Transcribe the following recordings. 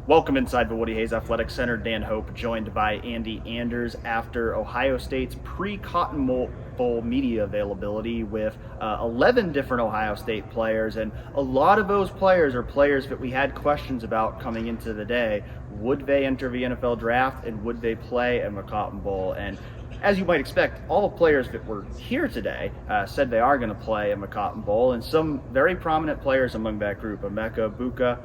Welcome inside the Woody Hayes Athletic Center. Dan Hope joined by Andy Anders after Ohio State's pre-Cotton Bowl media availability with 11 different Ohio State players, and a lot of those players are players that we had questions about coming into the day. Would they enter the NFL draft, and would they play in the Cotton Bowl? And as you might expect, all the players that were here today said they are going to play in the Cotton Bowl, and some very prominent players among that group: Emeka Egbuka,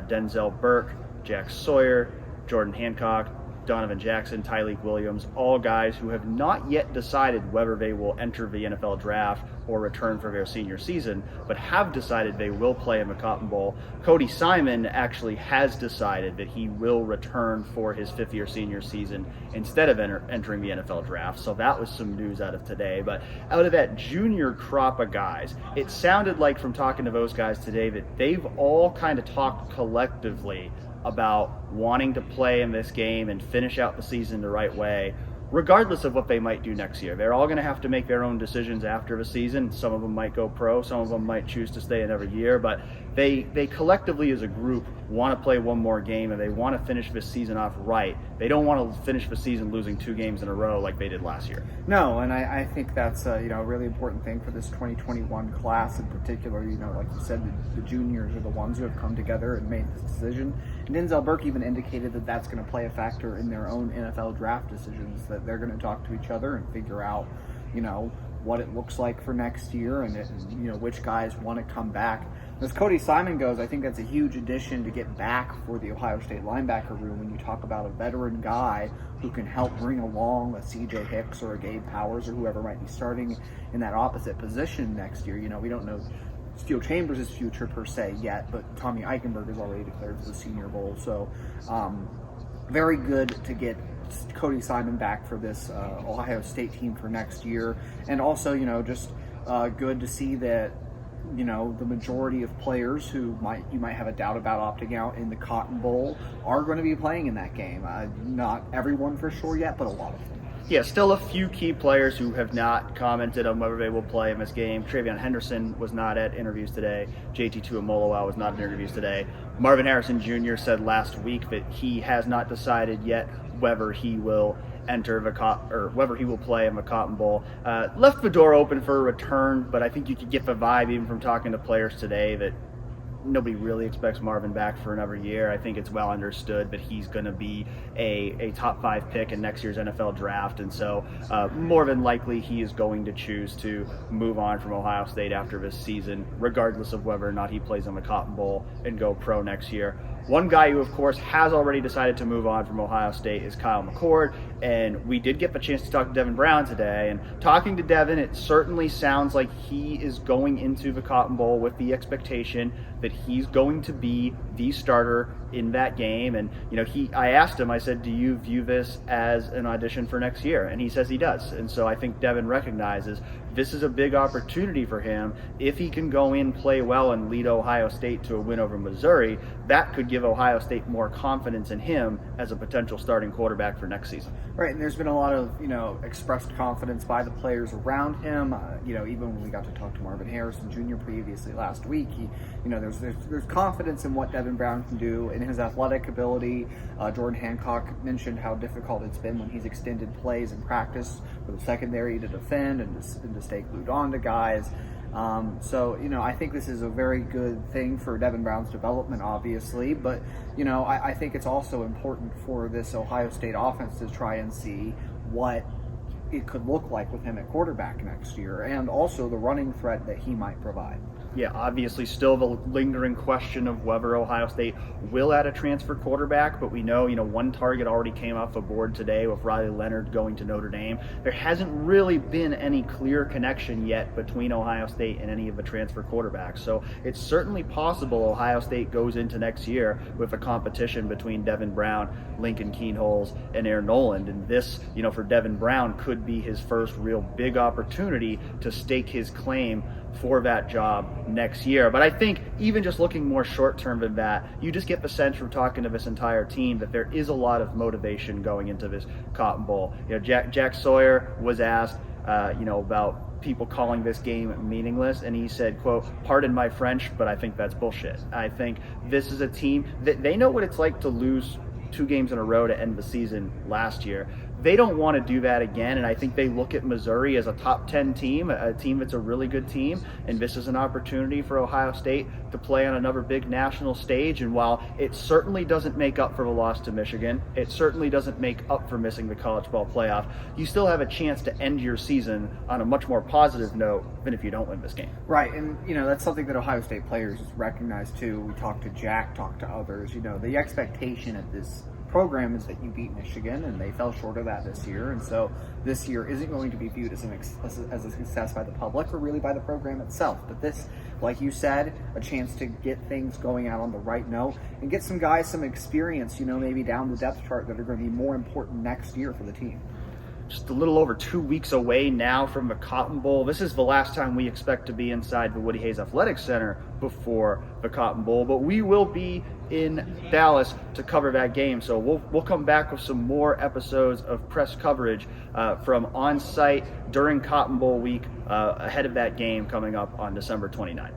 Denzel Burke, Jack Sawyer, Jordan Hancock, Donovan Jackson, Tyleik Williams, all guys who have not yet decided whether they will enter the NFL draft or return for their senior season, but have decided they will play in the Cotton Bowl. Cody Simon actually has decided that he will return for his fifth-year senior season instead of entering the NFL draft, so that was some news out of today. But out of that junior crop of guys, it sounded like from talking to those guys today that they've all kind of talked collectively about wanting to play in this game and finish out the season the right way, regardless of what they might do next year. They're all going to have to make their own decisions after the season. Some of them might go pro, some of them might choose to stay in every year, but they collectively as a group want to play one more game, and they want to finish this season off right. They don't want to finish the season losing 2 games in a row like they did last year. No, and I think that's a really important thing for this 2021 class in particular. Like you said, the juniors are the ones who have come together and made this decision. And Denzel Burke even indicated that that's going to play a factor in their own NFL draft decisions, that they're going to talk to each other and figure out, what it looks like for next year, and which guys want to come back. As Cody Simon goes, I think that's a huge addition to get back for the Ohio State linebacker room when you talk about a veteran guy who can help bring along a C.J. Hicks or a Gabe Powers or whoever might be starting in that opposite position next year. We don't know Steel Chambers' future per se yet, but Tommy Eichenberg is already declared for the Senior Bowl. So very good to get Cody Simon back for this Ohio State team for next year. And also, just good to see that the majority of players who you might have a doubt about opting out in the Cotton Bowl are going to be playing in that game. Not everyone for sure yet, but a lot of them. Yeah, still a few key players who have not commented on whether they will play in this game. Travion Henderson was not at interviews today. JT Tuimoloau was not at interviews today. Marvin Harrison Jr. said last week that he has not decided yet whether he will enter whether he will play in the Cotton Bowl. Left the door open for a return, but I think you could get the vibe even from talking to players today that nobody really expects Marvin back for another year. I think it's well understood that he's going to be a top 5 pick in next year's NFL draft, and so more than likely he is going to choose to move on from Ohio State after this season, regardless of whether or not he plays in the Cotton Bowl and go pro next year. One guy who, of course, has already decided to move on from Ohio State is Kyle McCord, and we did get the chance to talk to Devin Brown today. And talking to Devin, it certainly sounds like he is going into the Cotton Bowl with the expectation that he's going to be the starter in that game. And I asked him, I said, do you view this as an audition for next year? And he says he does. And so I think Devin recognizes this is a big opportunity for him. If he can go in, play well, and lead Ohio State to a win over Missouri, that could give Ohio State more confidence in him as a potential starting quarterback for next season. Right, and there's been a lot of expressed confidence by the players around him. Even when we got to talk to Marvin Harrison Jr. previously last week, there's confidence in what Devin Brown can do in his athletic ability. Jordan Hancock mentioned how difficult it's been when he's extended plays in practice for the secondary to defend and to stay glued on to guys. I think this is a very good thing for Devin Brown's development, obviously, but I think it's also important for this Ohio State offense to try and see what it could look like with him at quarterback next year, and also the running threat that he might provide. Yeah, obviously still the lingering question of whether Ohio State will add a transfer quarterback, but we know, one target already came off the board today with Riley Leonard going to Notre Dame. There hasn't really been any clear connection yet between Ohio State and any of the transfer quarterbacks. So it's certainly possible Ohio State goes into next year with a competition between Devin Brown, Lincoln Kienholz, and Aaron Noland. And this, for Devin Brown could be his first real big opportunity to stake his claim for that job next year. But I think even just looking more short-term than that, you just get the sense from talking to this entire team that there is a lot of motivation going into this Cotton Bowl. Jack Sawyer was asked, about people calling this game meaningless, and he said, quote, "Pardon my French, but I think that's bullshit." I think this is a team that they know what it's like to lose 2 games in a row to end the season last year. They don't want to do that again, and I think they look at Missouri as a top 10 team, a team that's a really good team, and this is an opportunity for Ohio State to play on another big national stage. And while it certainly doesn't make up for the loss to Michigan, it certainly doesn't make up for missing the college ball playoff, you still have a chance to end your season on a much more positive note than if you don't win this game. Right, and that's something that Ohio State players recognize too. We talked to Jack, talked to others. The expectation at this program is that you beat Michigan, and they fell short of that this year, and so this year isn't going to be viewed as a success by the public or really by the program itself. But this, like you said, a chance to get things going out on the right note and get some guys some experience, maybe down the depth chart that are going to be more important next year for the team. Just a little over 2 weeks away now from the Cotton Bowl. This is the last time we expect to be inside the Woody Hayes Athletic Center before the Cotton Bowl, but we will be in Dallas to cover that game. So we'll come back with some more episodes of press coverage from on site during Cotton Bowl week ahead of that game coming up on December 29th.